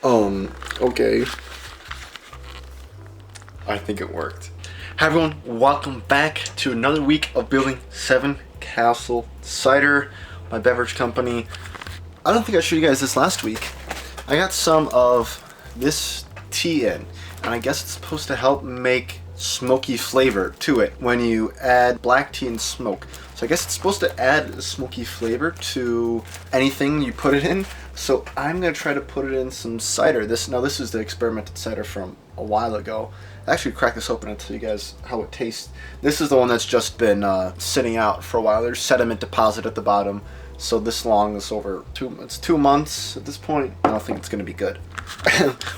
Okay. I think it worked. Hi everyone, welcome back to another week of Building Seven Castle Cider, my beverage company. I don't think I showed you guys this last week. I got some of this tea in, and I guess it's supposed to help make smoky flavor to it when you add black tea and smoke. So I guess it's supposed to add a smoky flavor to anything you put it in. So I'm gonna try to put it in some cider. This is the experimented cider from a while ago. I actually crack this open and tell you guys how it tastes. This is the one that's just been sitting out for a while. There's sediment deposit at the bottom. So this long is over it's 2 months at this point. I don't think it's gonna be good.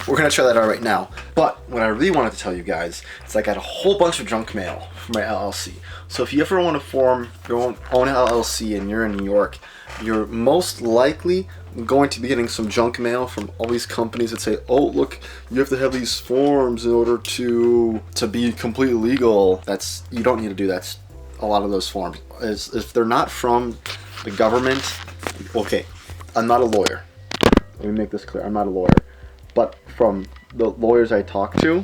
We're gonna try that out right now. But what I really wanted to tell you guys is I got a whole bunch of junk mail for my LLC. So if you ever want to form your own LLC and you're in New York, you're most likely going to be getting some junk mail from all these companies that say, oh look, you have to have these forms in order to be completely legal. You don't need to do that. A lot of those forms is if they're not from the government. Okay, I'm not a lawyer. Let me make this clear. I'm not a lawyer. But from the lawyers I talk to,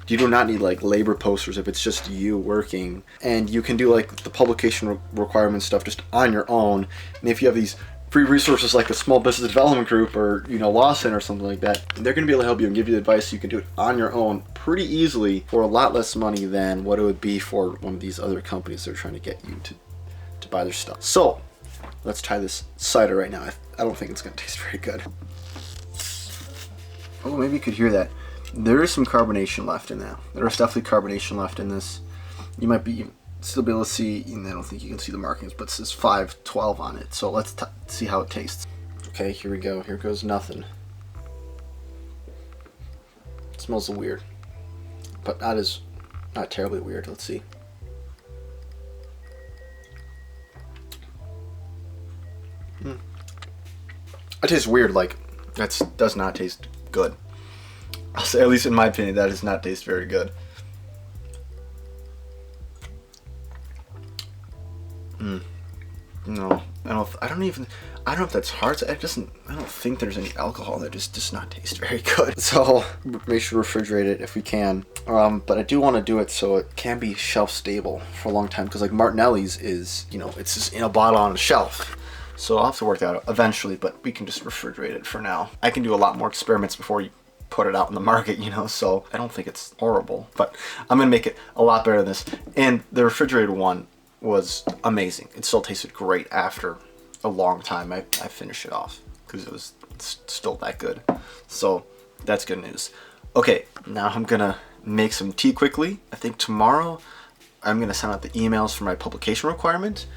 you do not need like labor posters if it's just you working. And you can do like the publication requirement stuff just on your own. And if you have these free resources like a small business development group or, law center or something like that, they're going to be able to help you and give you advice. You can do it on your own pretty easily for a lot less money than what it would be for one of these other companies that are trying to get you to buy their stuff. So let's try this cider right now. I don't think it's going to taste very good. Oh, maybe you could hear that. There is some carbonation left in that. There is definitely carbonation left in this. You might still be able to see, and I don't think you can see the markings, but it says 512 on it. So let's see how it tastes. Okay, here we go. Here goes nothing. It smells weird, but not terribly weird. Let's see. It tastes weird. Like does not taste good. I'll say, at least in my opinion, that does not taste very good. No, I don't know if that's hard. I don't think there's any alcohol. That just does not taste very good. So make sure to refrigerate it if we can. But I do want to do it so it can be shelf stable for a long time, because like Martinelli's is, it's just in a bottle on a shelf. So I'll have to work that out eventually, but we can just refrigerate it for now. I can do a lot more experiments before you put it out in the market, so I don't think it's horrible, but I'm gonna make it a lot better than this. And the refrigerated one was amazing. It still tasted great after a long time. I finished it off because it's still that good. So that's good news. Okay, now I'm gonna make some tea quickly. I think tomorrow I'm gonna send out the emails for my publication requirement,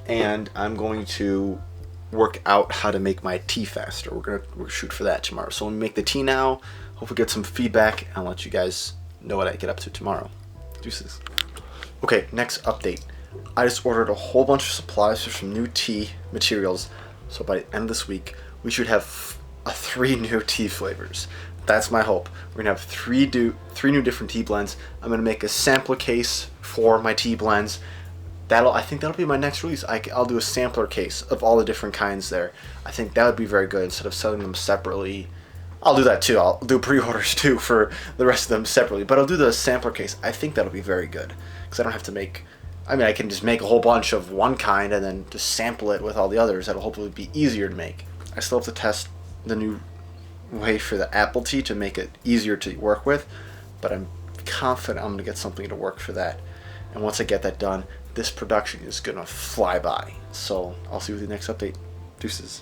and I'm going to work out how to make my tea faster. We're gonna shoot for that tomorrow. So let me make the tea now. Hopefully get some feedback, and I'll let you guys know what I get up to tomorrow. Deuces. Okay, next update. I just ordered a whole bunch of supplies for some new tea materials. So by the end of this week, we should have 3 new tea flavors. That's my hope. We're gonna have 3 new different tea blends. I'm gonna make a sampler case for my tea blends. I think that'll be my next release. I'll do a sampler case of all the different kinds there. I think that would be very good instead of selling them separately. I'll do that too. I'll do pre-orders too for the rest of them separately. But I'll do the sampler case. I think that'll be very good because I don't have to make. I can just make a whole bunch of one kind and then just sample it with all the others. That'll hopefully be easier to make. I still have to test the new way for the apple tea to make it easier to work with, but I'm confident I'm gonna get something to work for that. And once I get that done, this production is gonna fly by. So I'll see you with the next update. Deuces.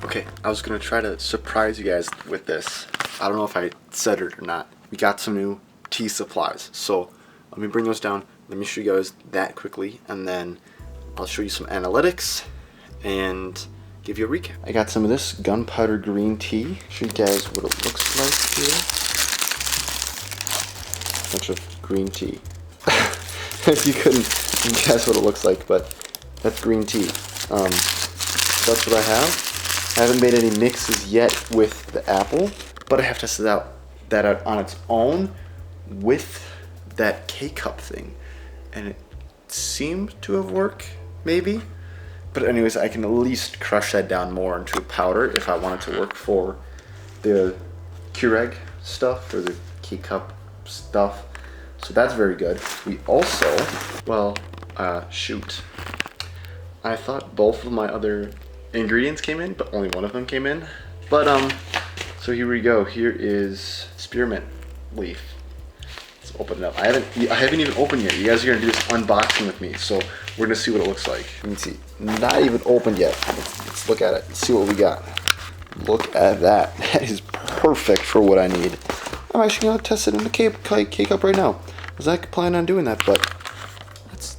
Okay, I was gonna try to surprise you guys with this. I don't know if I said it or not. We got some new tea supplies. So let me bring those down. Let me show you guys that quickly, and then I'll show you some analytics and give you a recap. I got some of this gunpowder green tea. Show you guys what it looks like here. Bunch of green tea. If you couldn't guess what it looks like, but that's green tea. That's what I have. I haven't made any mixes yet with the apple, but I have tested that out on its own with that K-cup thing, and it seemed to have worked, maybe. But anyways, I can at least crush that down more into a powder if I want it to work for the Keurig stuff, or the K-Cup stuff. So that's very good. We also, well, shoot. I thought both of my other ingredients came in, but only one of them came in. But, so here we go. Here is spearmint leaf. Let's open it up. I haven't even opened yet. You guys are gonna do this unboxing with me, so we're gonna see what it looks like. Let me see. Not even opened yet. Let's look at it. Let's see what we got. Look at that. That is perfect for what I need. I'm actually gonna test it in the K-Cup right now. I was not planning on doing that, but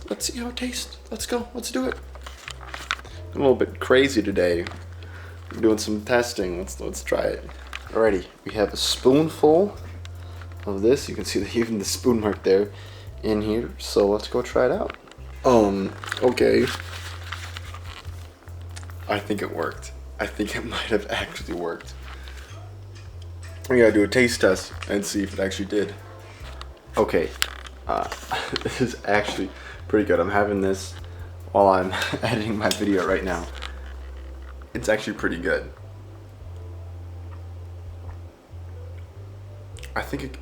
let's see how it tastes. Let's go. Let's do it. I'm a little bit crazy today. I'm doing some testing. Let's try it. Alrighty, we have a spoonful of this. You can see even the spoon mark there in here. So let's go try it out. Okay. I think it worked. I think it might have actually worked. We gotta do a taste test and see if it actually did. Okay, this is actually pretty good. I'm having this while I'm editing my video right now. It's actually pretty good. I think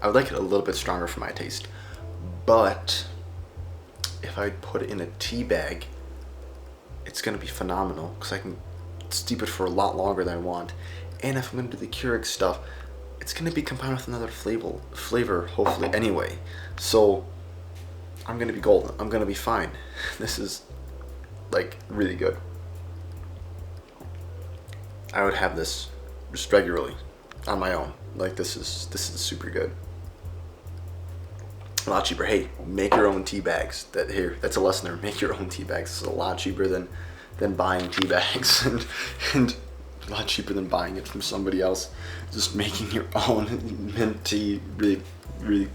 I would like it a little bit stronger for my taste, but if I put it in a tea bag, it's gonna be phenomenal because I can steep it for a lot longer than I want. And if I'm gonna do the Keurig stuff, it's gonna be combined with another flavor hopefully anyway. So I'm gonna be golden. I'm gonna be fine. This is like really good. I would have this just regularly on my own. Like this is super good. A lot cheaper. Hey, make your own tea bags. That's a lesson there. Make your own tea bags. This is a lot cheaper than buying tea bags and a lot cheaper than buying it from somebody else. Just making your own mint tea really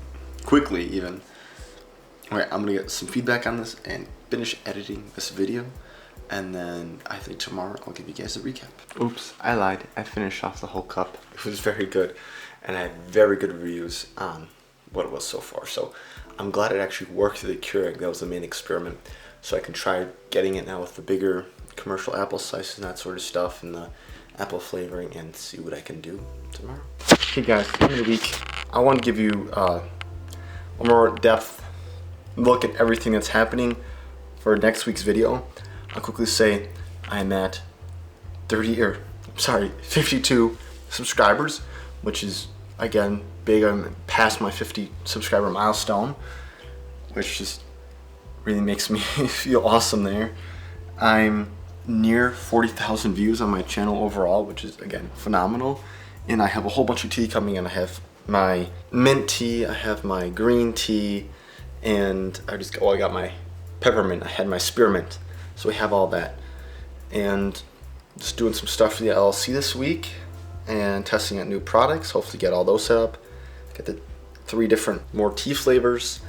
quickly even. Alright, I'm gonna get some feedback on this and finish editing this video, and then I think tomorrow I'll give you guys a recap. Oops, I lied. I finished off the whole cup. It was very good, and I had very good reviews on what it was so far. So I'm glad it actually worked through the Keurig. That was the main experiment. So I can try getting it now with the bigger commercial apple slices and that sort of stuff, and the apple flavoring, and see what I can do tomorrow. Hey guys, end of the week. I want to give you a more depth look at everything that's happening for next week's video. I'll quickly say I'm at 52 subscribers, which is again big. I'm past my 50 subscriber milestone, which just really makes me feel awesome there. I'm near 40,000 views on my channel overall, which is again phenomenal. And I have a whole bunch of tea coming in. I have my mint tea, I have my green tea, and I got my peppermint, I had my spearmint. So we have all that. And just doing some stuff for the LLC this week and testing out new products. Hopefully get all those set up. Get the 3 different more tea flavors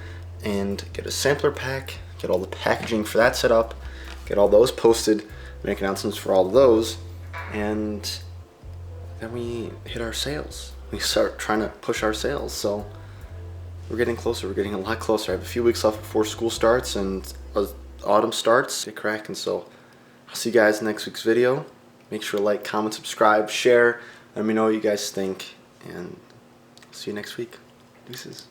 and get a sampler pack. Get all the packaging for that set up. Get all those posted. Make announcements for all of those. And then we hit our sales. We start trying to push our sales. So we're getting closer. We're getting a lot closer. I have a few weeks left before school starts and autumn starts. Get cracking. So I'll see you guys in next week's video. Make sure to like, comment, subscribe, share. Let me know what you guys think. And see you next week. Deuces.